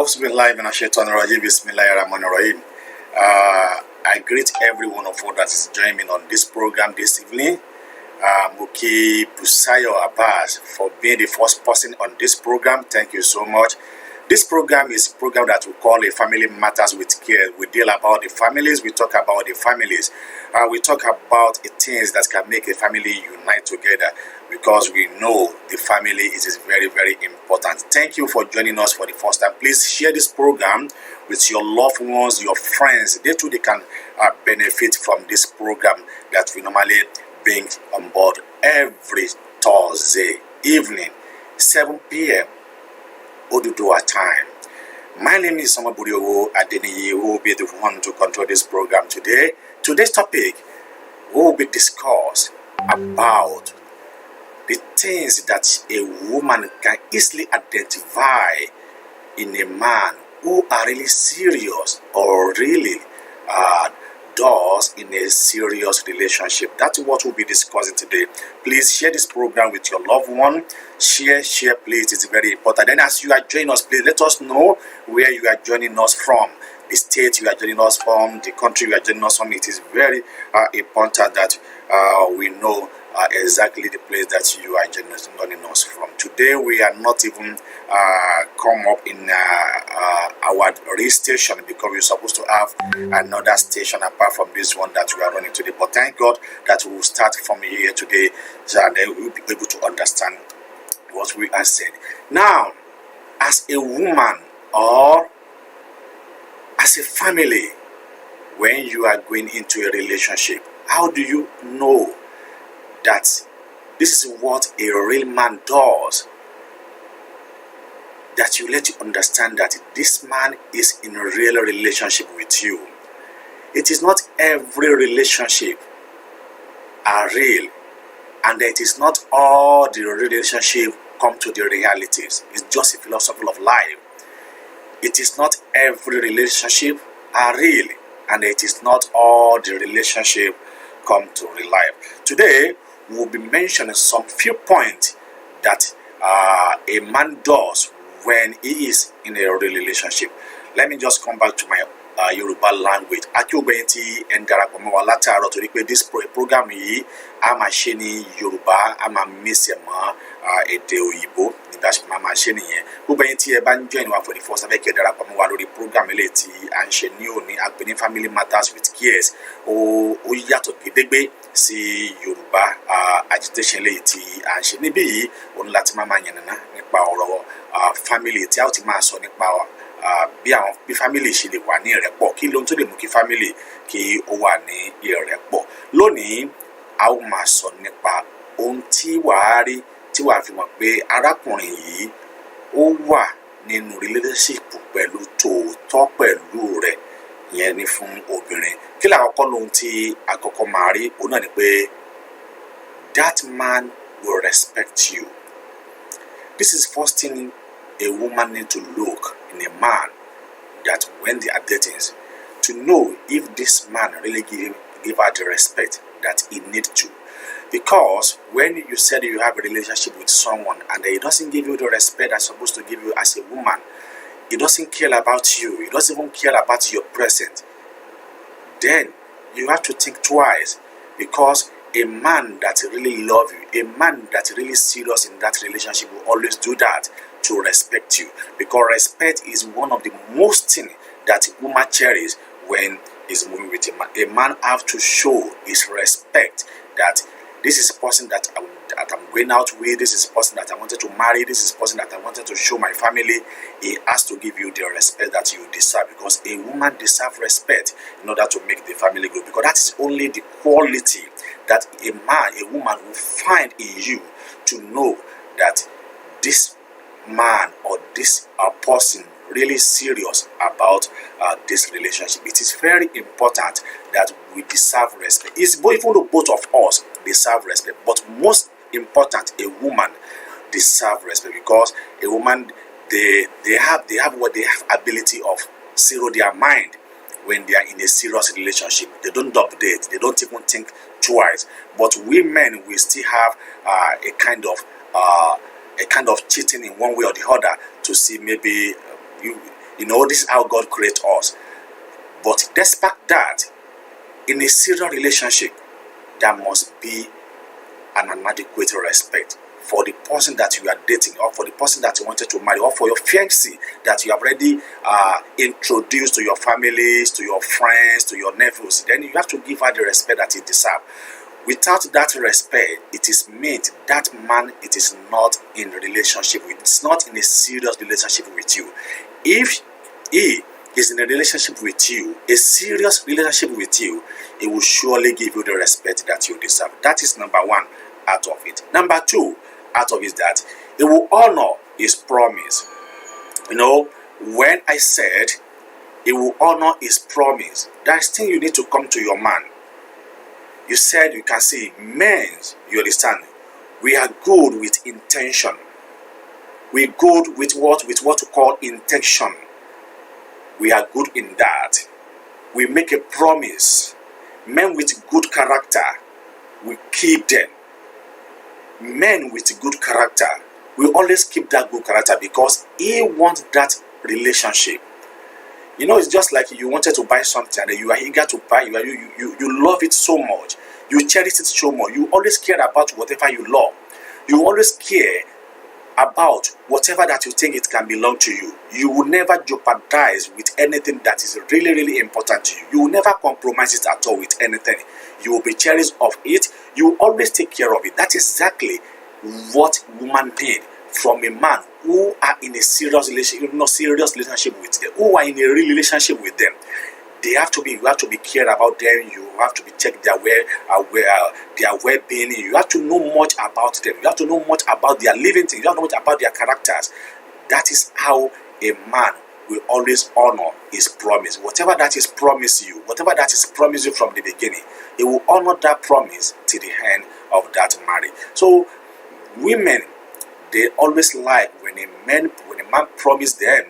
Bismillah, Bismillahirrahmanirrahim. I greet every one of you that is joining me on this program this evening. Muki Busayo Abbas for being the first person on this program. Thank you so much. This program is a program that we call a Family Matters with Care. We deal about the families, we talk about the families. We talk about the things that can make a family unite together because we know the family is very, very important. Thank you for joining us for the first time. Please share this program with your loved ones, your friends. They too, they can benefit from this program that we normally bring on board every Thursday evening, 7 p.m. Oduduwa time. My name is Samuel Buriowo Adeniyi, who will be the one to control this program today. Today's topic will be discussed about the things that a woman can easily identify in a man who are really serious or really does in a serious relationship. That's what we'll be discussing today. Please share this program with your loved one. Share, please. It's very important. And as you are joining us, please let us know where you are joining us from. The state you are joining us from, the country you are joining us from. It is very important that we know exactly the place that you are joining us from. Today we are not even come up in our radio station because we're supposed to have another station apart from this one that we are running today. But thank God that we will start from here today, so that we will be able to understand what we are saying. Now, as a woman or as a family, when you are going into a relationship, how do you know that this is what a real man does? That you let you understand that this man is in a real relationship with you. It is not every relationship are real, and it is not all the relationship come to the realities. It's just a philosophy of life. It is not every relationship are real, and it is not all the relationship come to real life. Today, we'll be mentioning some few points that a man does when he is in a relationship. Let me just come back to my Yoruba language. Akíọ̀gbẹ́yìn ẹ̀ ń darapọ̀ mọ́ wa látàárọ̀ torí pé this program yìí a máa ṣe ní Yorùbá, a máa mísẹ̀ mọ́ èdè òyìnbó nígbà tí máa ṣe nìyẹn. Gbogbo ẹ̀yin tí ẹ bá ń join wa for the first time, kẹ́ darapọ̀ mọ́ wa lórí program eléyìí tí à ń ṣe ní òní, a pè ní Family Matters with Cares. Ó yàtọ̀ gédégbé sí Yorùbá agitation eléyìí tí à ń ṣe níbí yìí. Òun láti máa yànnàná nípa ọ̀rọ̀ family tí a ó ti máa sọ nípa bí family ṣe lè wà ní ìrẹ́pọ̀, kí lóhun tó lè mú kí family kí ó wà ní ìrẹ́pọ̀. Lónìí a ó máa sọ nípa ohun tí wàá rí tí wàá fi mọ̀ pé arákùnrin yìí ó wà nínú relationship pẹ̀lú tòótọ́ pẹ̀lú rẹ̀, ìyẹn ni fún obìnrin. Kí làkọ́kọ́ lóhun tí àkọ́kọ́ máa rí òun náà ni pé that man will respect you. This is first thing a woman need to look in a man, that when they are dating, to know if this man really give her the respect that he need to. Because when you said you have a relationship with someone and he doesn't give you the respect that's supposed to give you as a woman, he doesn't care about you, he doesn't even care about your present, then you have to think twice. Because a man that really loves you, a man that really serious in that relationship will always do that to respect you. Because respect is one of the most things that a woman cherishes when he's moving with a man. A man have to show his respect that this is a person that I'm going out with, this is a person that I wanted to marry, this is a person that I wanted to show my family. He has to give you the respect that you deserve, because a woman deserves respect in order to make the family grow. Because that is only the quality that a woman will find in you to know that this man or this person really serious about this relationship. It is very important that we deserve respect. It's even though both of us deserve respect, but most important, a woman deserve respect, because a woman they have ability of zero their mind when they are in a serious relationship. They don't double date, they don't even think twice. But we men, we still have a kind of cheating in one way or the other to see maybe This is how God creates us. But despite that, in a serious relationship, there must be an inadequate respect for the person that you are dating, or for the person that you wanted to marry, or for your fiancé that you have already introduced to your families, to your friends, to your nephews. Then you have to give her the respect that he deserves. Without that respect, it is meant that man, it is not in a relationship with, it's not in a serious relationship with you. If he is in a relationship with you, a serious relationship with you, he will surely give you the respect that you deserve. That is number one out of it. Number two out of it is that he will honor his promise. When I said he will honor his promise, that's thing you need to come to your man. You said, you can see, men, you understand, we are good with intention. We're good with what we call intention. We are good in that. We make a promise. Men with good character, we keep them. Men with good character, we always keep that good character because he wants that relationship. It's just like you wanted to buy something and you are eager to buy. You love it so much. You cherish it so much. You always care about whatever you love. You always care about whatever that you think it can belong to you. You will never jeopardize with anything that is really, really important to you. You will never compromise it at all with anything. You will be cherished of it. You will always take care of it. That's exactly what women need from a man who are in a serious relationship, with them, who are in a real relationship with them. You have to be care about them. You have to be check their well-being. You have to know much about them. You have to know much about their living things. You have to know much about their characters. That is how a man will always honor his promise. Whatever that is promised you, from the beginning, he will honor that promise to the end of that marriage. So, women, they always like when a man promise them,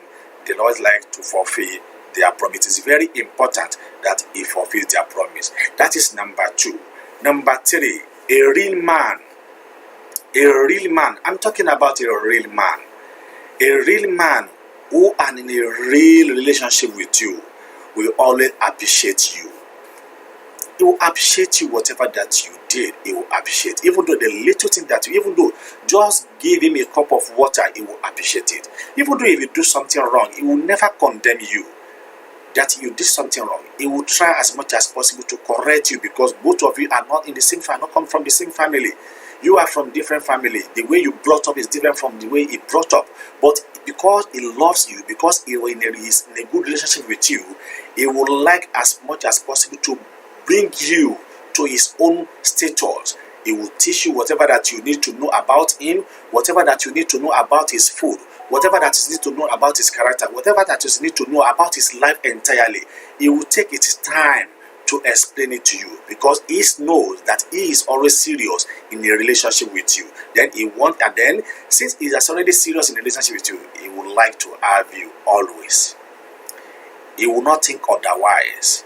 they always like to fulfill their promise. It is very important that he fulfills their promise. That is number two. Number three, a real man. I'm talking about a real man. A real man who are in a real relationship with you will always appreciate you. He will appreciate you, whatever that you did, he will appreciate. Even though the little thing that you, even though just give him a cup of water, he will appreciate it. Even though if you do something wrong, he will never condemn you that you did something wrong. He will try as much as possible to correct you because both of you are not in the same family, not come from the same family. You are from different family. The way you brought up is different from the way he brought up. But because he loves you, because he is in a good relationship with you, he would like as much as possible to bring you to his own status. He will teach you whatever that you need to know about him, whatever that you need to know about his food, whatever that you need to know about his character, whatever that you need to know about his life entirely. He will take his time to explain it to you because he knows that he is always serious in a relationship with you. Then since he is already serious in a relationship with you, he would like to have you always. He will not think otherwise.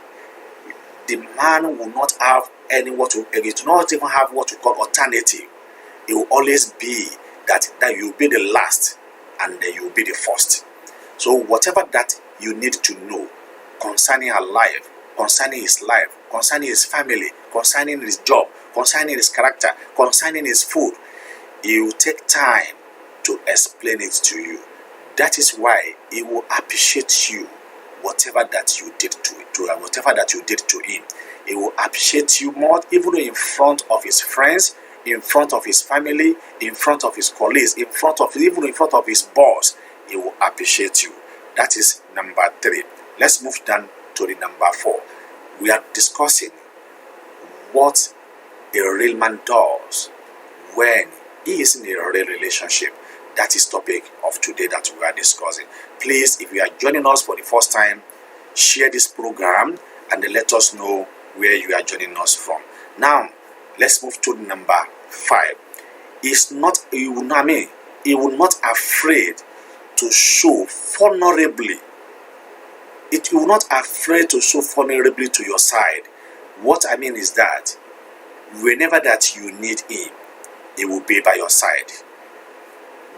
The man will not have he do not even have what we call alternative. It will always be that you will be the last and then you will be the first. So whatever that you need to know concerning her life, concerning his life, concerning his family, concerning his job, concerning his character, concerning his food, he will take time to explain it to you. That is why he will appreciate you, whatever that you did whatever that you did to him. He will appreciate you more, even in front of his friends, in front of his family, in front of his colleagues, even in front of his boss. He will appreciate you. That is number 3. Let's move down to the number 4. We are discussing what a real man does when he is in a real relationship. That is topic of today that we are discussing. Please, if you are joining us for the first time, share this program and then let us know where you are joining us from. Now, let's move to number 5. He will not afraid to show vulnerably. It will not afraid to show vulnerably to your side. What I mean is that whenever that you need him, he will be by your side.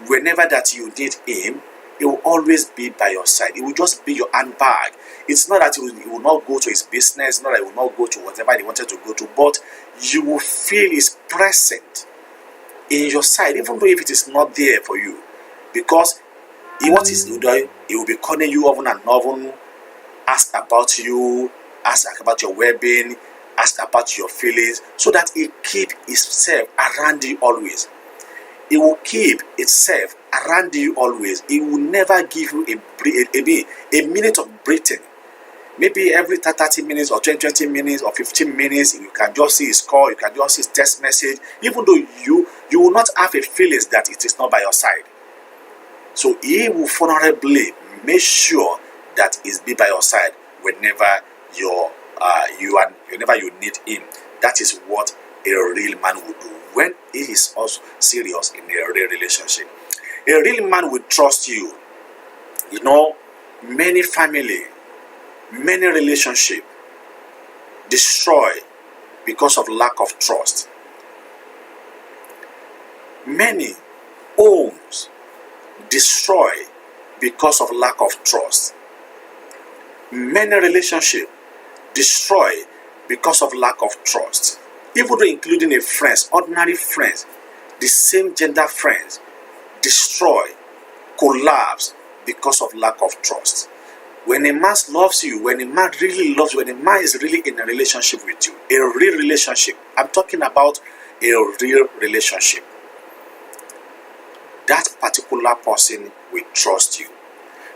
Whenever that you need him, He will always be by your side. He will just be your handbag. It's not that he will not go to his business, not that he will not go to whatever he wanted to go to, but you will feel his presence in your side, even though if it is not there for you. Because what is he doing? He will be calling you often and often, ask about you, ask about your well-being, ask about your feelings, so that he keep himself around you always. He will keep itself around you always. He will never give you a minute of breathing. Maybe every 30 minutes or 20 minutes or 15 minutes, you can just see his call, you can just see his text message, even though you will not have a feeling that it is not by your side. So he will vulnerably make sure that he's be by your side whenever whenever you need him. That is what a real man will do when he is also serious in a real relationship. A real man will trust you. You know, many family, many relationship destroy because of lack of trust. Many homes destroy because of lack of trust. Many relationships destroy because of lack of trust. Even though including a friends, ordinary friends, the same gender friends, destroy, collapse because of lack of trust. When a man loves you, when a man really loves you, when a man is really in a relationship with you, a real relationship, I'm talking about a real relationship, that particular person will trust you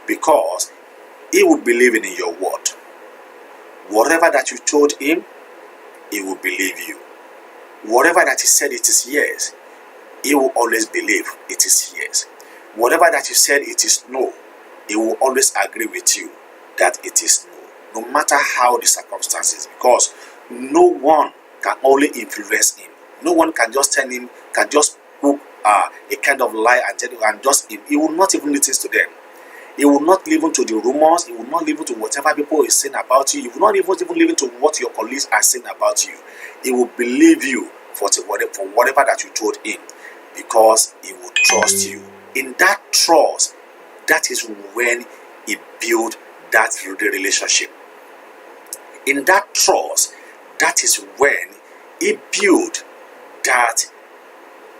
because he will believe in your word. Whatever that you told him, he will believe you. Whatever that he said it is yes, he will always believe it is yes. Whatever that you said it is no, he will always agree with you that it is no, no matter how the circumstances, because no one can only influence him. No one can just tell him, can just put a kind of lie and tell you, and just he will not even listen to them. He will not listen to the rumors. He will not listen to whatever people is saying about you. He will not even listen to what your colleagues are saying about you. He will believe you for whatever that you told him, because he will trust you. In that trust, that is when he built that relationship. In that trust, that is when he built that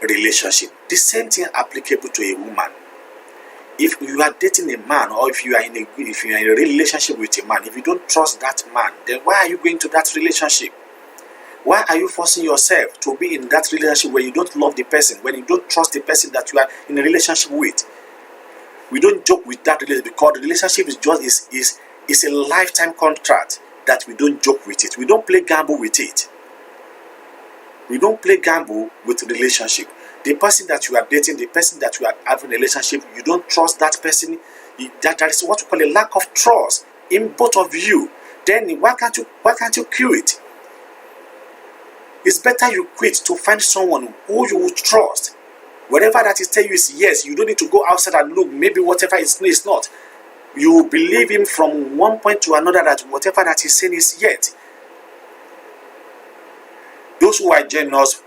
relationship. The same thing applicable to a woman. If you are dating a man, or if you are in a relationship with a man, if you don't trust that man, then why are you going to that relationship? Why are you forcing yourself to be in that relationship when you don't love the person, when you don't trust the person that you are in a relationship with? We don't joke with that relationship, because the relationship is a lifetime contract that we don't joke with it. We don't play gamble with it. We don't play gamble with the relationship. The person that you are dating, the person that you are having a relationship, you don't trust that person. That is what we call a lack of trust in both of you. Then why can't you quit? It's better you quit to find someone who you will trust. Whatever that is telling you is yes. You don't need to go outside and look. Maybe whatever is not. You believe him from one point to another that whatever that he's saying is yes. Those who are joining us,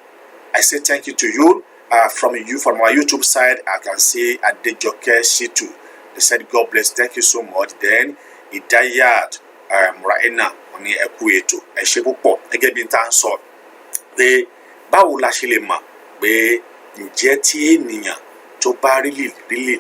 I say thank you to you. From our YouTube side, I can see Adejoke Shitu. They said, God bless, thank you so much. Then Idayat Raina Oni Ekueto Eshepupo Egebintan so the báwo la ṣe lè mọ̀ pé ǹjẹ́ tí ènìyàn tó bá really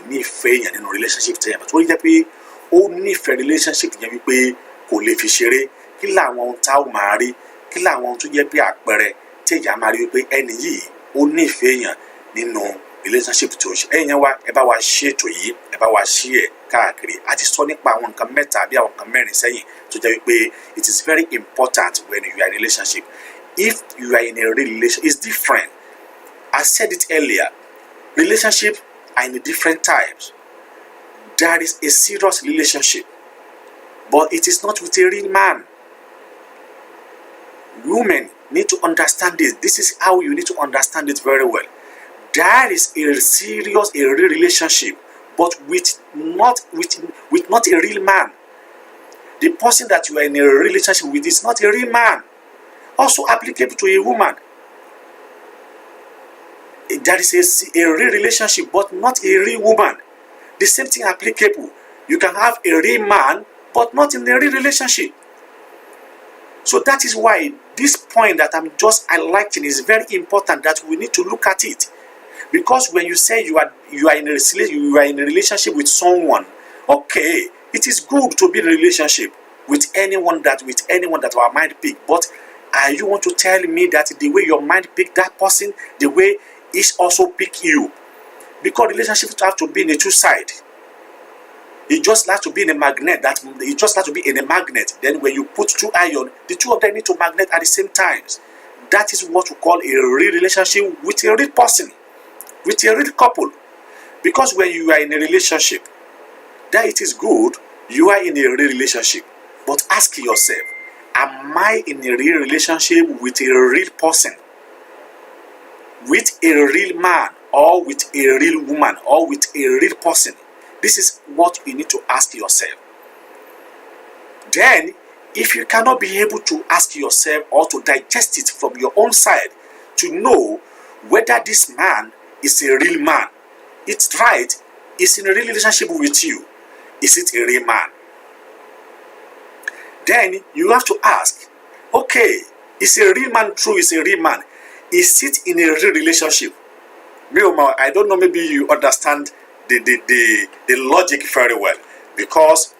nífẹ̀ẹ́ èèyàn nínú relationship tẹ̀yàn tó rí jẹ́ pé ó nífẹ̀ẹ́ relationship yẹn wípé kò lè fi ṣeré, kí làwọn ohun tá ò máa rí, kí làwọn ohun tó jẹ́ pé àpẹẹrẹ tí èèyàn máa rí wípé ẹni yìí ó nífẹ̀ẹ́ èèyàn nínú relationship tó ṣe. Ẹ̀yin wa ẹ bá wa ṣe ètò yìí, ẹ bá wa ṣí ẹ̀ káàkiri. A ti sọ nípa àwọn nǹkan mẹ́ta àbí àwọn nǹkan mẹ́rin sẹ́yìn tó jẹ́ wípé it is very important when you are in a relationship. If you are in a relationship, it's different. I said it earlier. Relationships are in different types. There is a serious relationship, but it is not with a real man. Women need to understand this. This is how you need to understand it very well. There is a serious, a real relationship, but with not a real man. The person that you are in a relationship with is not a real man. Also applicable to a woman. There is a real relationship, but not a real woman. The same thing applicable. You can have a real man, but not in a real relationship. So that is why this point that I'm just highlighting is very important, that we need to look at it. Because when you say you are in a relationship with someone, okay, it is good to be in a relationship with anyone that our mind pick. But are you want to tell me that the way your mind pick that person, the way it also pick you? Because relationships have to be in a two side. It just has to be in a magnet. It just has to be in a magnet. Then when you put two iron, the two of them need to magnet at the same times. That is what we call a real relationship with a real person, with a real couple. Because when you are in a relationship, that it is good, you are in a real relationship. But ask yourself, am I in a real relationship with a real person? With a real man, or with a real woman, or with a real person? This is what you need to ask yourself. Then, if you cannot be able to ask yourself or to digest it from your own side to know whether this man is a real man, it's right, is in a real relationship with you, is it a real man? Then you have to ask, okay, is a real man true, is a real man? Is it in a real relationship? I don't know, maybe you understand the logic very well. Because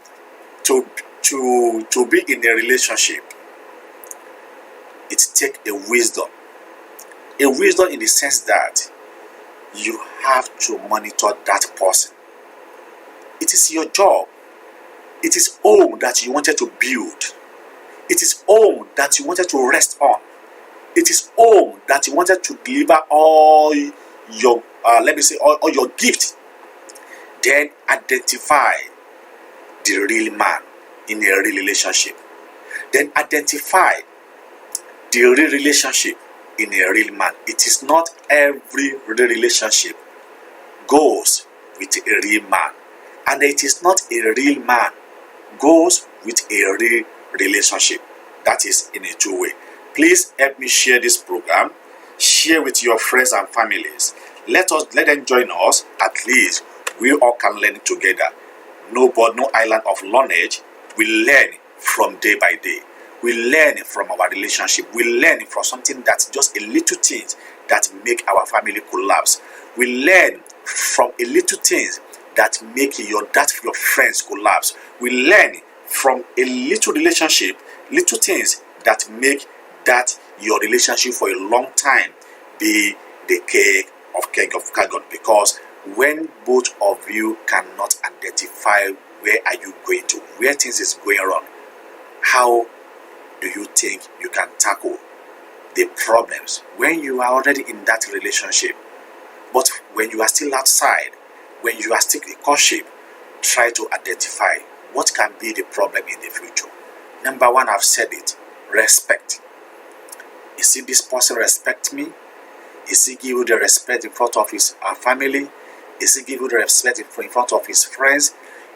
to be in a relationship, it takes a wisdom. A wisdom in the sense that you have to monitor that person. It is your job. It is home that you wanted to build. It is home that you wanted to rest on. It is home that you wanted to deliver all your, all your gifts. Then identify the real man in a real relationship. Then identify the real relationship in a real man. It is not every real relationship goes with a real man. And it is not a real man goes with a real relationship. That is in a two-way. Please help me share this program. Share with your friends and families. Let them join us. At least we all can learn together. No island of knowledge. We learn from day by day. We learn from our relationship. We learn from something that's just a little things that make our family collapse. We learn from a little things that make your friends collapse. We learn from a little relationship, little things that make that your relationship for a long time be the keg of cargon. Because when both of you cannot identify where are you going to, where things is going wrong, how do you think you can tackle the problems when you are already in that relationship? But when you are still outside, when you are still in courtship, try to identify what can be the problem in the future. Number one, I've said it, respect. Is it this person respect me? Is he give you the respect in front of his family? Is he give you the respect in front of his friends?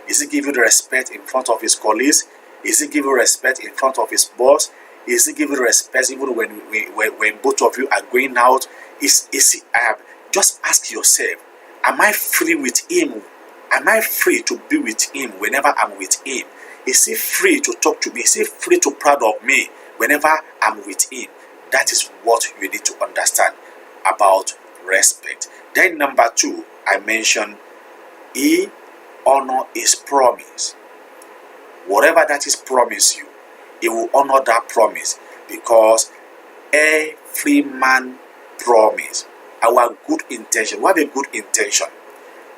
Is he give you the respect in front of his colleagues? Is he give you respect in front of his boss? Is he give you respect even when both of you are going out? Just ask yourself, am I free with him? Am I free to be with him whenever I'm with him? Is he free to talk to me? Is he free to proud of me whenever I'm with him? That is what you need to understand about respect. Then number two, I mentioned he honor his promise. Whatever that is promised you, he will honor that promise, because every man promise. Our good intention, we have a good intention.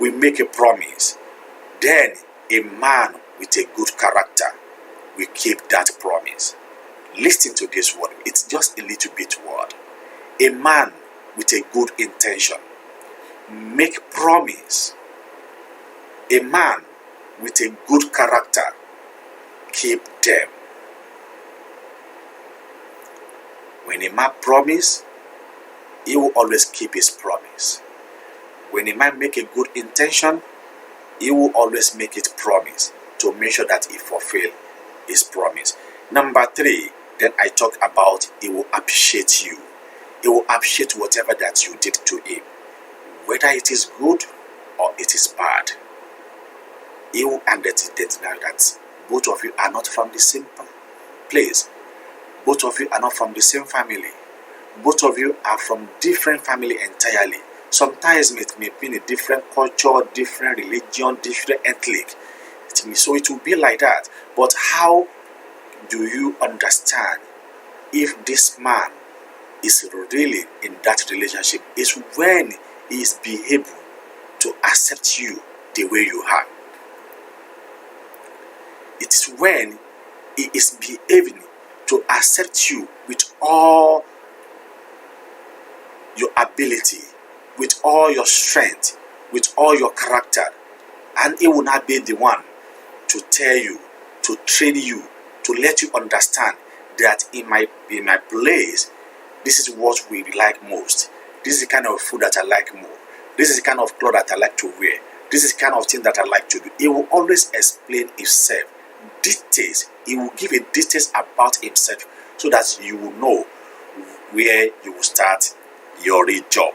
We make a promise. Then a man with a good character will keep that promise. Listen to this word. It's just a little bit word. A man with a good intention make promise. A man with a good character keep them. When a man promise, he will always keep his promise. When a man make a good intention, he will always make it promise to make sure that he fulfill his promise. Number three, then I talk about he will appreciate you. He will appreciate whatever that you did to him, whether it is good or it is bad. He will identify that both of you are not from the same place. Both of you are not from the same family. Both of you are from different family entirely. Sometimes it may be in a different culture, different religion, different ethnic. So it will be like that. But how do you understand if this man is really in that relationship? Is when he is be able to accept you the way you are. It is when he is behaving to accept you with all your ability, with all your strength, with all your character, and he will not be the one to tell you, to train you, to let you understand that in my place, this is what we like most. This is the kind of food that I like more. This is the kind of clothes that I like to wear. This is the kind of thing that I like to do. He will always explain himself. Details. He will give you details about himself so that you will know where you will start your real job.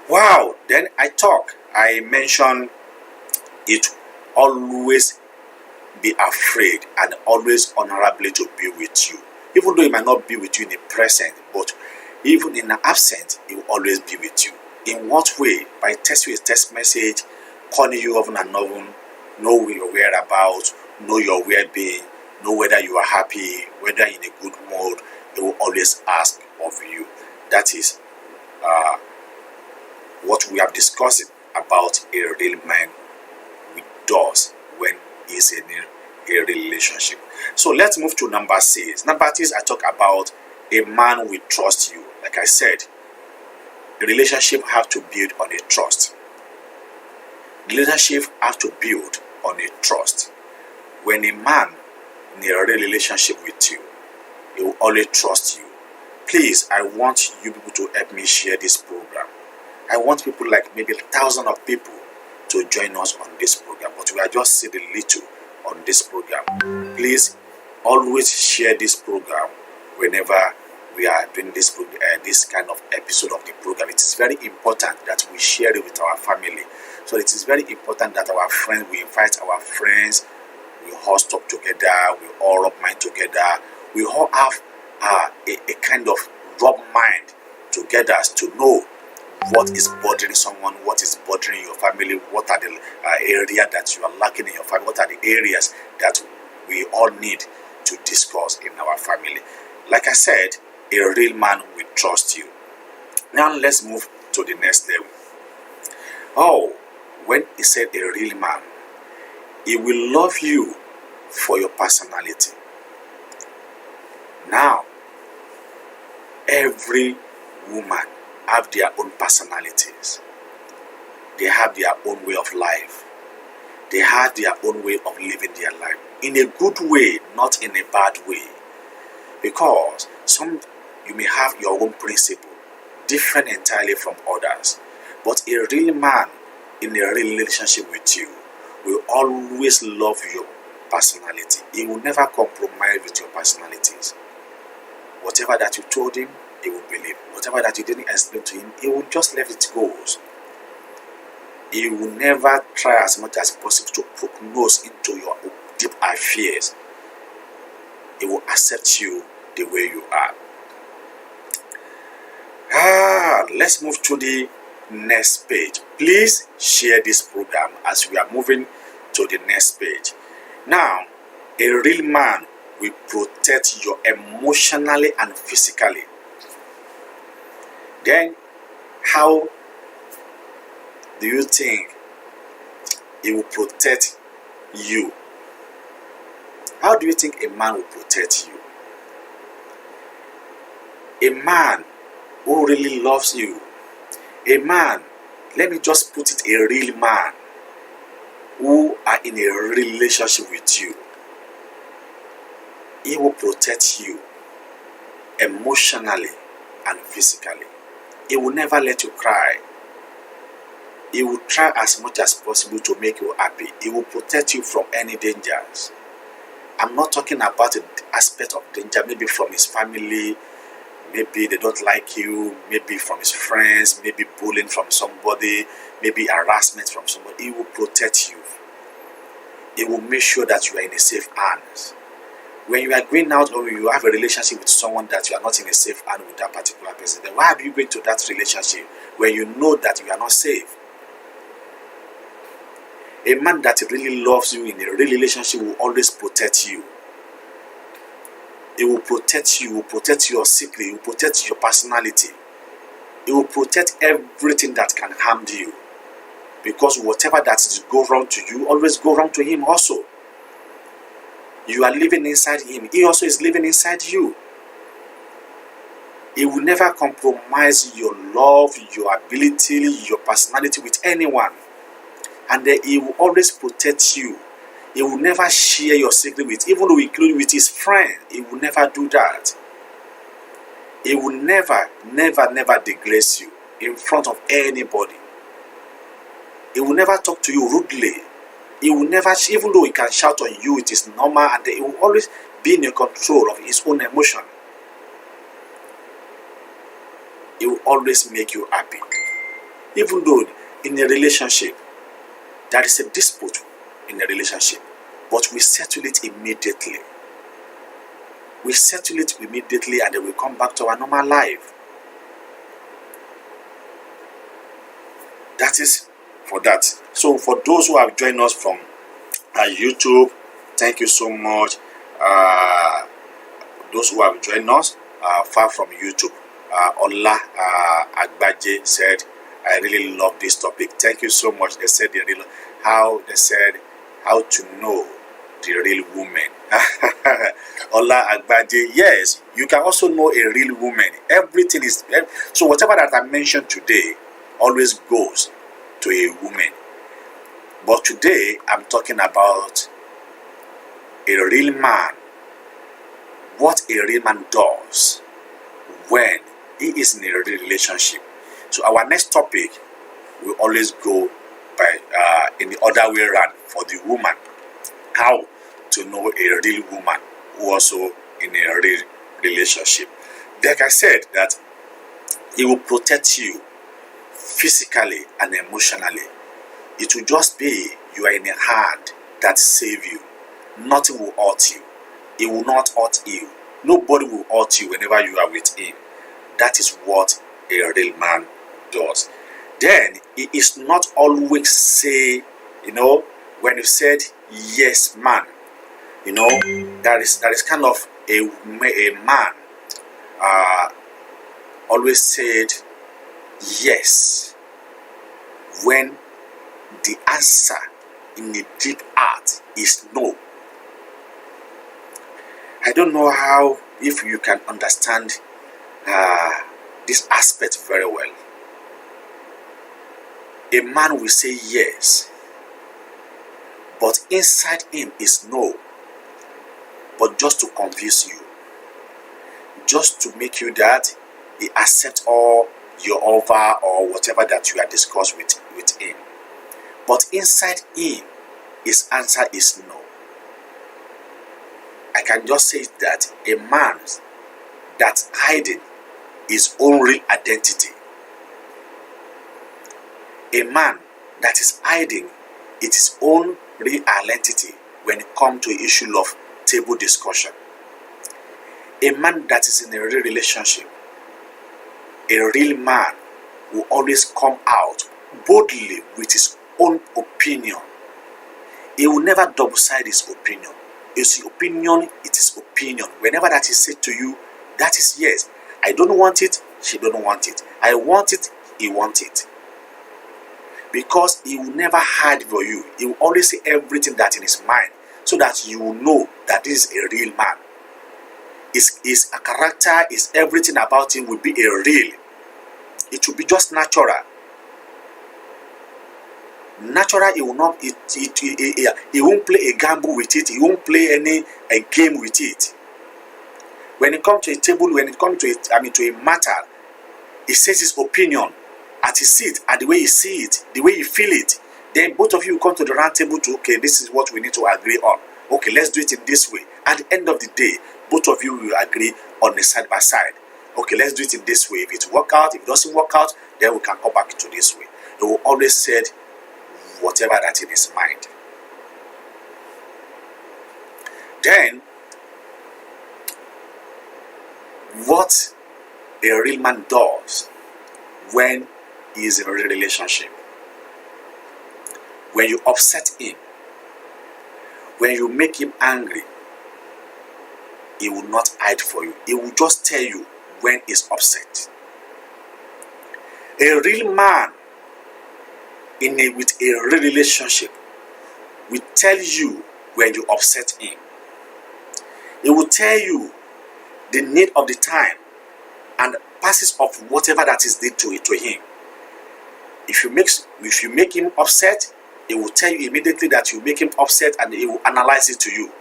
Wow. Then I mentioned it always be afraid and always honorably to be with you. Even though he might not be with you in the present, but even in the absent, he will always be with you. In what way? By text you a text message, calling you often and often, know your whereabouts, know your well-being, know whether you are happy, whether in a good mood. He will always ask of you. That is what we have discussed about a real man with does when he's in a relationship. So let's move to number 6. Number 6, I talk about a man will trust you. Like I said, a relationship has to build on a trust. Relationship has to build on a trust. When a man in a relationship with you, he will always trust you. Please, I want you people to help me share this program. I want people like maybe thousands of people to join us on this program, but we are just seeing a little on this program. Please always share this program whenever we are doing this kind of episode of the program. It is very important that we share it with our family. So it is very important that our friends, we invite our friends, we all stop together, we all rub mind together, we all have a kind of rub mind together to know what is bothering someone, what is bothering your family, what are the areas that you are lacking in your family, what are the areas that we all need to discuss in our family. Like I said, a real man will trust you. Now let's move to the next level. Oh, when he said a real man, he will love you for your personality. Now, every woman have their own personalities. They have their own way of life. They have their own way of living their life. In a good way, not in a bad way. Because you may have your own principle, different entirely from others. But a real man in a real relationship with you will always love your personality. He will never compromise with your personalities. Whatever that you told him, he will believe. Whatever that you didn't explain to him, he will just let it go. He will never try as much as possible to prognose into your deep affairs. He will accept you the way you are. Let's move to the next page. Please share this program as we are moving to the next page. Now, a real man will protect you emotionally and physically. Then, how do you think he will protect you? How do you think a man will protect you? A man who really loves you, a man, let me just put it, a real man who are in a relationship with you, he will protect you emotionally and physically. He will never let you cry. He will try as much as possible to make you happy. He will protect you from any dangers. I'm not talking about an aspect of danger, maybe from his family, maybe they don't like you, maybe from his friends, maybe bullying from somebody, maybe harassment from somebody. He will protect you. It will make sure that you are in a safe hands. When you are going out or you have a relationship with someone that you are not in a safe hand with that particular person, then why are you going to that relationship when you know that you are not safe? A man that really loves you in a real relationship will always protect you. It will protect you, will protect your secret, it will protect your personality. It will protect everything that can harm you. Because whatever that is go wrong to you, always go wrong to him also. You are living inside him. He also is living inside you. He will never compromise your love, your ability, your personality with anyone. And then he will always protect you. He will never share your secret with, even though including with his friend. He will never do that. He will never disgrace you in front of anybody. He will never talk to you rudely. He will never, even though he can shout on you, it is normal, and he will always be in control of his own emotion. He will always make you happy. Even though in a relationship, there is a dispute in a relationship, but we settle it immediately. We settle it immediately and then we come back to our normal life. That is for that. So for those who have joined us from YouTube, thank you so much. Those who have joined us far from YouTube, Ola Agbaje said, I really love this topic. Thank you so much. They said how to know the real woman. Ola Agbaje, yes, you can also know a real woman. Everything is, so whatever that I mentioned today always goes to a woman. But today I'm talking about a real man. What a real man does when he is in a real relationship. So our next topic will always go by in the other way around for the woman. How to know a real woman who also in a real relationship. Like I said, that he will protect you physically and emotionally. It will just be you are in a hand that save you. Nothing will hurt you. It will not hurt you. Nobody will hurt you whenever you are with him. That is what a real man does. Then he is not always say, when you said yes man, there is kind of a man always said yes when the answer in the deep heart is no. I don't know how, if you can understand this aspect very well. A man will say yes, but inside him is no. But just to confuse you, just to make you that he accept all your offer or whatever that you are discussed with him. But inside him, his answer is no. I can just say that a man that's hiding his own real identity, a man that is hiding its own real identity when it comes to the issue of table discussion, a man that is in a real relationship, a real man will always come out boldly with his own opinion. He will never double-side his opinion. His opinion, it is opinion. Whenever that is said to you, that is yes. I don't want it, she don't want it. I want it, he wants it. Because he will never hide for you. He will always say everything that's in his mind, so that you will know that this is a real man. His character, is everything about him will be a real. It will be just natural. Natural, he will not. He won't play a gamble with it. He won't play a game with it. When it comes to a table, when it comes to a matter, he says his opinion at his seat, at the way he see it, the way he feel it. Then both of you come to the round table to, okay, this is what we need to agree on. Okay, let's do it in this way. At the end of the day, both of you will agree on the side by side. Okay, let's do it in this way. If it work out, if it doesn't work out, then we can come back to this way. He will always say whatever that's in his mind. Then, what a real man does when he is in a real relationship, when you upset him, when you make him angry, he will not hide for you. He will just tell you when he's upset. A real man with a real relationship will tell you when you upset him. He will tell you the need of the time and passes of whatever that is did to him. If you make him upset, he will tell you immediately that you make him upset, and he will analyze it to you.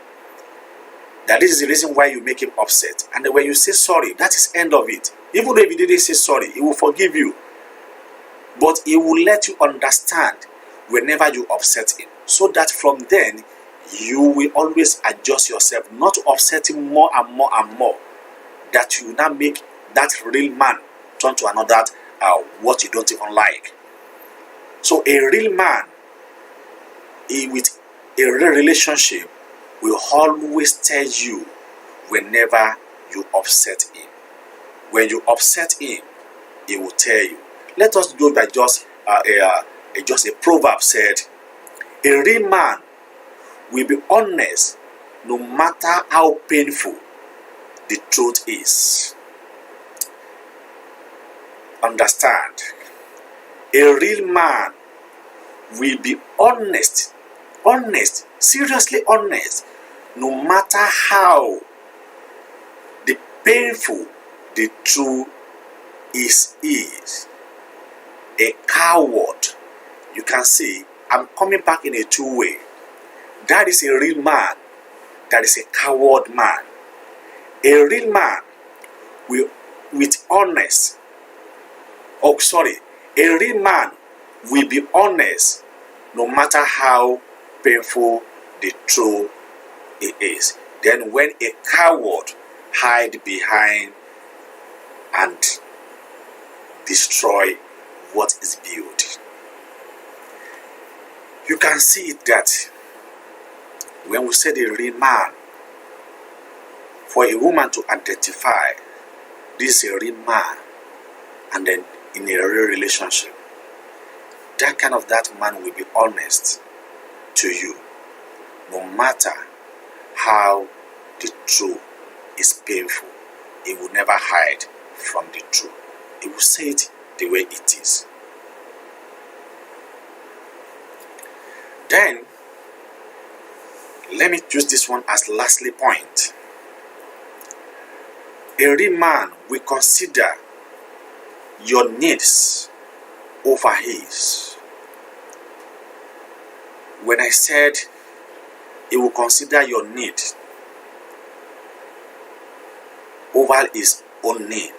That this is the reason why you make him upset. And then when you say sorry, that is end of it. Even though if you didn't say sorry, he will forgive you. But he will let you understand whenever you upset him, so that from then you will always adjust yourself not to upset him more and more and more, that you will not make that real man turn to another what you don't even like. So a real man with a real relationship will always tell you whenever you upset him. When you upset him, he will tell you. Let us go by just a proverb said, a real man will be honest no matter how painful the truth is. Understand? A real man will be honest, seriously honest, no matter how the painful the truth is. A coward, you can see, I'm coming back in a two-way. That is a real man. That is a coward man. A real man with honest. Oh, sorry. A real man will be honest no matter how painful the truth it is. Then when a coward hide behind and destroy what is built, you can see it that when we say the real man, for a woman to identify this is a real man, and then in a real relationship, that man will be honest to you, no matter how the truth is painful. He will never hide from the truth. He will say it the way it is. Then, let me use this one as lastly point. A real man will consider your needs over his. When I said he will consider your need over his own need,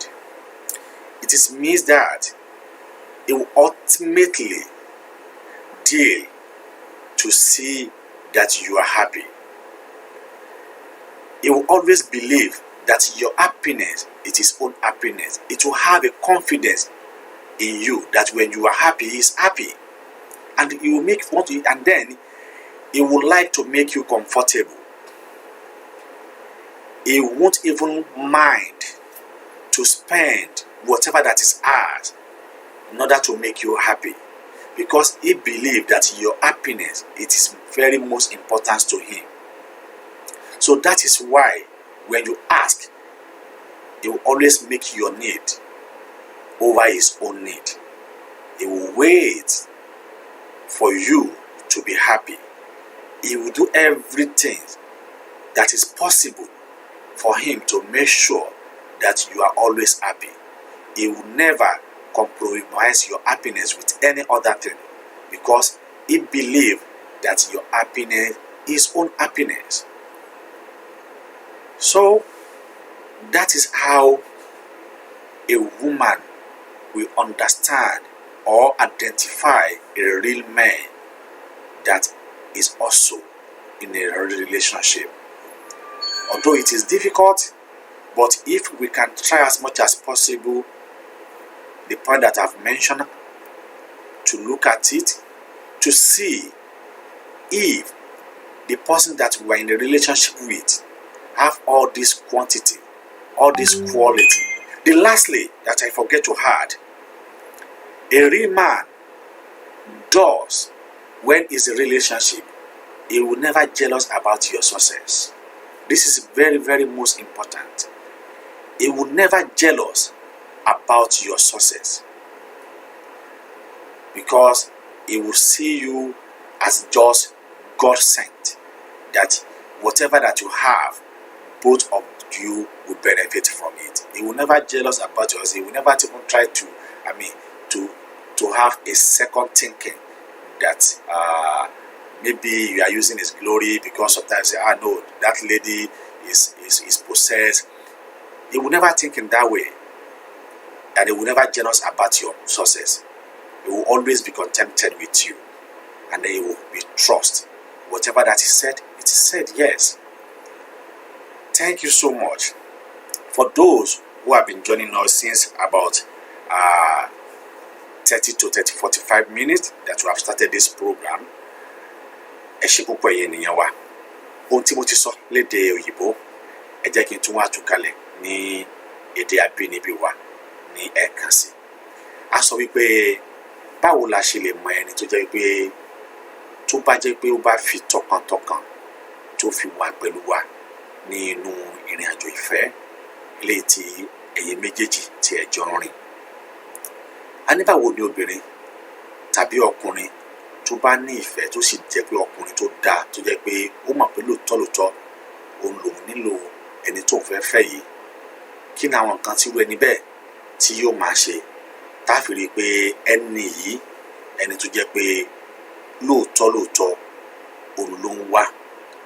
it means that he will ultimately deal to see that you are happy. He will always believe that your happiness is his own happiness. It will have a confidence in you that when you are happy, he is happy. And he will and then he would like to make you comfortable. He won't even mind to spend whatever that is ours in order to make you happy, because he believes that your happiness, it is very most important to him. So that is why when you ask, he will always make your need over his own need. He will wait for you to be happy. He will do everything that is possible for him to make sure that you are always happy. He will never compromise your happiness with any other thing, because he believes that your happiness is his own happiness. So that is how a woman will understand or identify a real man that is also in a real relationship. Although it is difficult, but if we can try as much as possible the point that I've mentioned, to look at it, to see if the person that we are in a relationship with have all this quantity, all this quality. The lastly that I forget to add, a real man does when it's a relationship, he will never jealous about your success. This is very, very most important. He will never jealous about your success, because he will see you as just God sent, that whatever that you have, both of you will benefit from it. He will never jealous about yours. He will never even try to, to have a second thinking that maybe you are using his glory, because sometimes say, no, that lady is possessed. He will never think in that way, and he will never jealous about your success. He will always be contented with you, and then he will be trust. Whatever that is said, it is said, yes. Thank you so much for those who have been joining us since about 30 to 45 minutes that we have started this program. Ẹ ṣé púpọ̀ ẹ̀yin ènìyàn wa. Ohun tí mo ti sọ lédè òyìnbó, ẹ jẹ́ kí n tún wá tú kalẹ̀ ní èdè abínibí wa ní ẹ̀ẹ̀kan sí. A sọ wípé báwo la ṣe lè mọ ẹni tó jẹ́ wípé tó bá jẹ́ pé ó bá fi tọkàntọkàn tó fi wà pẹ̀lú wa ní inú ìrìn àjò ìfẹ́ eléyìí tí ẹ̀yin méjèèjì tí ẹ jọ ń rìn. A ní báwo ni obìnrin tàbí ọkùnrin tó bá ní ìfẹ́ tó sì jẹ́ pé ọkùnrin tó dáa, tó jẹ́ pé ó mọ̀ pé lóòótọ́ òun lòun nílò ẹni tó fẹ́ fẹ́ yìí, kí ni àwọn nǹkan tí irú ẹni bẹ́ẹ̀ tí yóò máa ṣe tá a fi rí i pé ẹni yìí, ẹni tó jẹ́ pé lóòótọ́ òun ló ń wá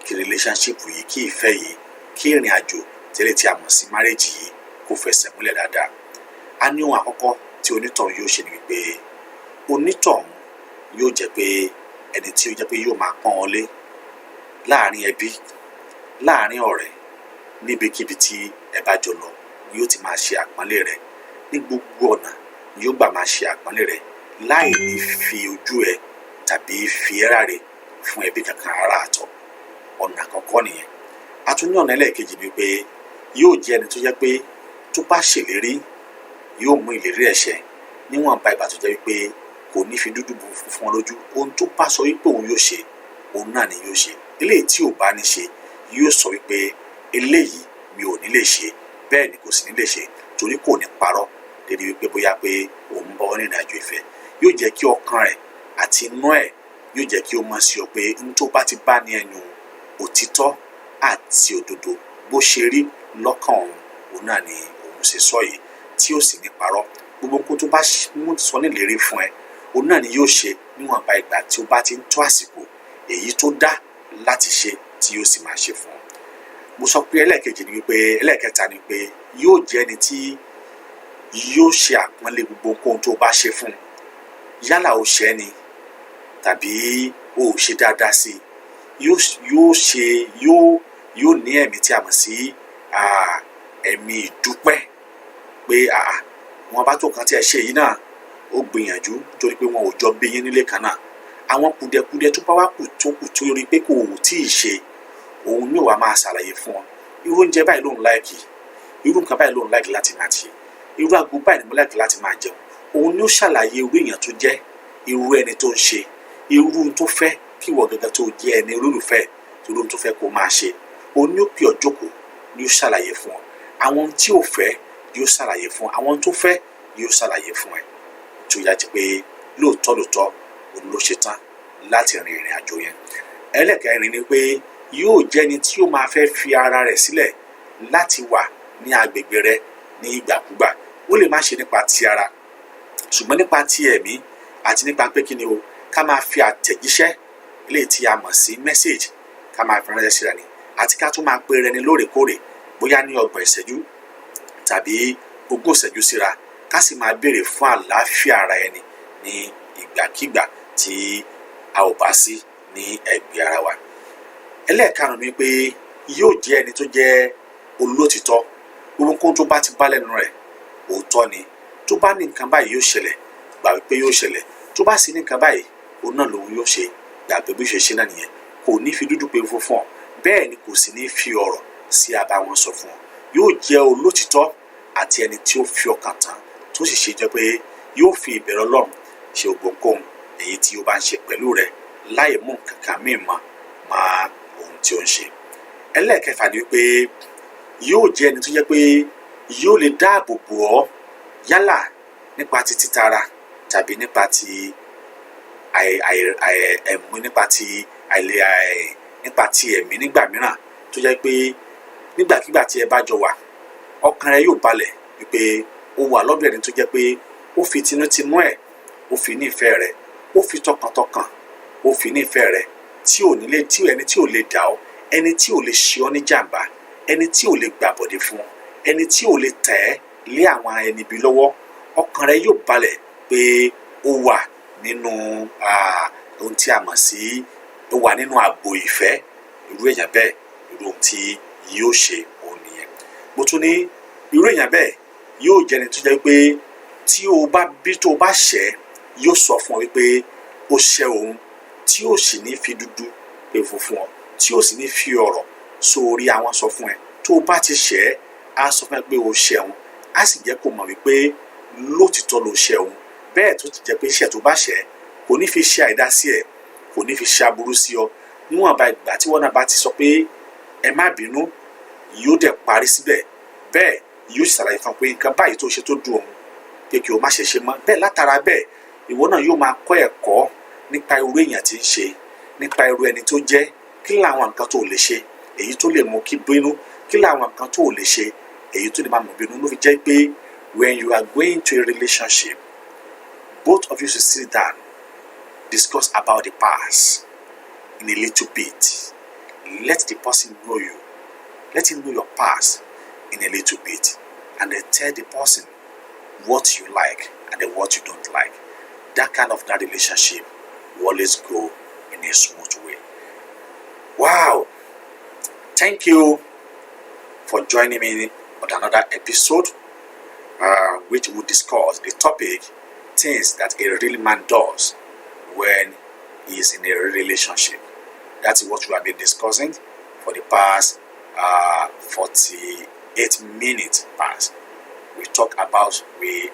kí relationship yìí, kí ìfẹ́ yìí, kí ìrìn àjò tẹ́lẹ̀ tí a mọ̀ sí marriage yìí kó fẹsẹ̀ múlẹ̀ dáadáa. A ní ohun àkọ́kọ́ tí onítọ̀hún yóò ṣe ni wípé onítọ̀hún yóò jẹ́ pé ẹni tí ó jẹ́ pé yóò máa pọ́n wọn lé láàrin ẹbí, láàrin ọ̀rẹ́, níbikíbi tí ẹ bá jọ lọ ni yóò ti máa ṣe àpọ́nlé rẹ̀. Ní gbogbo ọ̀nà ni yóò gbà máa ṣe àpọ́nlé rẹ̀, láì ní fi ojú ẹ tàbí fi ẹ́ ráre fún ẹbí kankan ara àtọ̀. Ọ̀nà àkọ́kọ́ nìyẹn. A tún ní ọ̀nà ẹlẹ́ẹ̀kejì ni pé yóò jẹ́ ẹni tó jẹ́ pé tó bá ṣèlérí yóò mú ìlérí ẹ̀ ṣẹ níwọ̀nba ìgbà tó jẹ́ wípé kò ní fi dúdú bu fún wọn lójú. Ohun tó bá sọ wípé òun yóò ṣe, òun náà ni yóò ṣe. Eléyìí tí ò bá ní ṣe yóò sọ wípé eléyìí mi ò ní lè ṣe, bẹ́ẹ̀ ni kò sì ní lè ṣe, torí kò ní parọ́ débi wípé bóyá pé òun bọ́ nínú ìrìn àjò ìfẹ́. Yóò jẹ́ kí ọkàn rẹ̀ àti inú ẹ̀ yóò jẹ́ kí ó mọ̀ sí ọ pé ohun tó bá ti bá ní ẹnu òtítọ́ àti òdodo bó ṣe rí lọ́kàn òun náà ni òun ṣe sọ yìí, tí ó sì ní parọ́. Gbogbo nǹkan tó bá sọ nílérí fún ẹ, òun náà ni yóò ṣe níwọ̀nba ìgbà tí ó bá ti ń tó àsìkò èyí tó dá láti ṣe, tí yóò sì máa ṣe fún ọ. Mo sọ pé ẹlẹ́ẹ̀kejì ni wípé, ẹlẹ́ẹ̀kẹta ni pé yóò jẹ́ ẹni tí yóò ṣe àpọ́nlé gbogbo nǹkan tó bá ṣe fún un. Yálà ó ṣe ni tàbí ó ṣe dáadáa sí i, yóò ní ẹ̀mí tí a mọ̀ sí ẹ̀mí ìdúpẹ́ pé wọn bá tó kan tí ẹ ṣe yìí náà ó gbìyànjú, torí pé wọn ò jọ bí yín nílé kan náà. Àwọn kùdẹ̀kùdẹ̀ tó bá wá kù tó rí pé kò tí ì ṣe, òun ní òwà máa ṣàlàyé fún ọ. Irú oúnjẹ báyìí lòun láìkì, irú nǹkan báyìí lòun láìkì láti máa ṣe, irú àgbo báyìí ni mo láìkì láti máa jẹun. Òun ní ó ṣàlàyé irú èèyàn tó jẹ́, irú ẹni tó ń ṣe, irú tó fẹ́ kí ìwọ gẹ́gẹ́ tó jẹ́ ẹni olólùfẹ́, irú tó fẹ́ kó máa ṣe. Òun ní ó pè ọ́ jókòó, ní ó ṣàlàyé fún ọ. Àwọn tí ò fẹ́ yóò ṣàlàyé fún ọ, àwọn tó fẹ́ yóò ṣàlàyé fún ẹ, tó yá jẹ́ pé lóòótọ́ òun ló ṣe tán láti rin ìrìn àjò yẹn. Ẹlẹ́ẹ̀kẹrin ni pé yóò jẹ́ ẹni tí ó máa fẹ́ fi ara rẹ̀ sílẹ̀ láti wà ní agbègbè rẹ ní ìgbàkúgbà. Ó lè má ṣe nípa ti ara, ṣùgbọ́n nípa ti ẹ̀mí àti nípa pé kí ni o, ká máa fi àtẹ̀jíṣẹ́ eléyìí tí a mọ̀ sí mẹ́sáàgì ká máa fi ránṣẹ́ síra ni, àti ká tún máa pe rẹni lóòrèkóòrè, bóyá ní 30 ìṣẹ́jú tàbí 20 ìṣẹ́jú síra, ká sì máa béèrè fún àlàáfíà ara ẹni ní ìgbàkígbà tí a ò bá sí ní ẹ̀gbẹ́ ara wa. Ẹlẹ́ẹ̀karùn-ún ni pé yóò jẹ́ ẹni tó jẹ́ olótìtọ́. Gbogbo nǹkan tó bá ti bá lẹ́nu rẹ̀ òótọ́ ni. Tó bá ní nǹkan báyìí yóò ṣẹlẹ̀, gbà wípé yóò ṣẹlẹ̀. Tó bá sì ní nǹkan báyìí, òun náà lòun yóò ṣe, gbà pé bí ó ṣe ṣe náà nìyẹn, kò ní fi dúdú pe funfun, bẹ́ẹ̀ ni kò sì ní fi ọ̀rọ̀ sí abá wọn sọ fún ọ. Yóò jẹ́ olótìtọ́ àti ẹni tí ó fi ọkàn tán, tó sì ṣe jẹ́ pé yóò fi ìbẹ̀rù Ọlọ́run ṣe ohunkóhun èyí tí ó bá ń ṣe pẹ̀lú rẹ, láì mú kankan míì mọ́ ohun tí ó ń ṣe. Ẹlẹ́ẹ̀kẹfà ni wípé yóò jẹ́ ẹni tó jẹ́ pé yóò lè dáàbò bò ọ́, yálà nípa ti títara tàbí nípa ti ẹ̀mí nígbà mìíràn, tó jẹ́ pé nígbàkigbà tí ẹ bá jọ wà, ọkàn rẹ yóò balẹ̀ wípé ó wà lọ́dọ̀ ẹni tó jẹ́ pé ó fi tinútinú ẹ̀, ó fi ní ìfẹ́ rẹ̀, ó fi tọkàntọkàn, ó fi ní ìfẹ́ rẹ̀, ẹni tí ò lè dà ọ́, ẹni tí ò lè ṣe ọ́ ní jàǹbá, ẹni tí ò lè gbàbọ̀dé fún ọ, ẹni tí ò lè tẹ̀ ẹ́ lé àwọn ẹni bí lọ́wọ́. Ọkàn rẹ yóò balẹ̀ pé ó wà nínú ohun tí a mọ̀ sí, ó wà nínú ààbò ìfẹ́. Irú èèyàn bẹ́ẹ̀, irú ohun tí yóò ṣe òun nìyẹn. Mo tún ní irú èèyàn bẹ́ẹ̀ yóò jẹ́ ẹni tó jẹ́ pé tí o bá ṣẹ̀, yóò sọ fún ọ wípé ó ṣẹ̀ òun, tí ó sì ní fi dúdú pe funfun ọ, tí ó sì ní fi ọ̀rọ̀ sórí àwọn sọ fún ẹ. Tó o bá ti ṣẹ̀, á sọ fún ẹ pé o ṣẹ̀ òun, á sì jẹ́ kó mọ̀ wípé lótìtọ́ ló ṣẹ̀ òun. Bẹ́ẹ̀ tó ti jẹ́ pé iṣẹ́ tó bá ṣẹ̀ kò ní fi ṣe àìdá sí ẹ, kò ní fi ṣe aburú sí ọ. Níwọ̀nba ìgbà tí wọ́n náà bá ti sọ pé ẹ má bínú, yóò dẹ̀ parí síbẹ̀. Bẹ́ẹ̀ yóò ṣàlàyé fún ọ pé nǹkan báyìí tó ṣe tó dùn òun, pé kí o má ṣe ṣe mọ́. Bẹ́ẹ̀ látara bẹ́ẹ̀, ìwọ náà yóò máa kọ́ ẹ̀kọ́ nípa irú èèyàn tí ń ṣe, nípa irú ẹni tó jẹ́, kí làwọn nǹkan tó lè ṣe èyí tó lè mú kí bínú, kí làwọn nǹkan tó lè ṣe èyí tó lè má mú bínú. Ló fi jẹ́ pé when you are going to a relationship, both of you should sit down, discuss about the past in a little bit. Let the person know you. Let him know your past in a little bit. And then tell the person what you like and then what you don't like. That relationship will always go in a smooth way. Wow! Thank you for joining me on another episode, which will discuss the topic, things that a real man does when he is in a relationship. That's what we have been discussing for the past 48 minutes past. We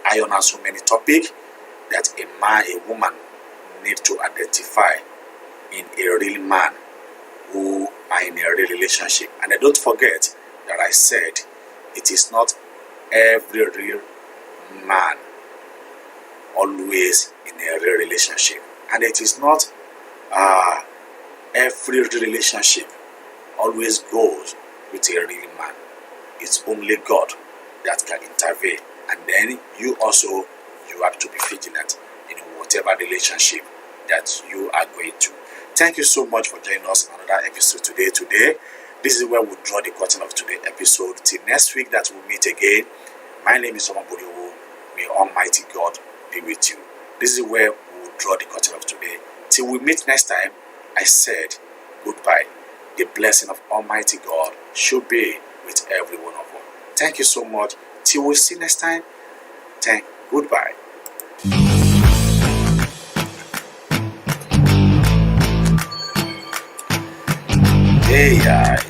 iron out so many topics that a woman need to identify in a real man who are in a real relationship. And don't forget that I said it is not every real man always in a real relationship, and it is not every real relationship always goes with a real man. It's only God that can intervene, and then you have to be vigilant in whatever relationship that you are going to. Thank you so much for joining us in another episode today. This is where we draw the curtain of today's episode. Till next week that we'll meet again. My name is Omabodiwo. May Almighty God be with you. This is where we will draw the curtain of today. Till we meet next time, I said goodbye. The blessing of Almighty God should be with every one of us. Thank you so much. Till we see next time. Goodbye. Hey,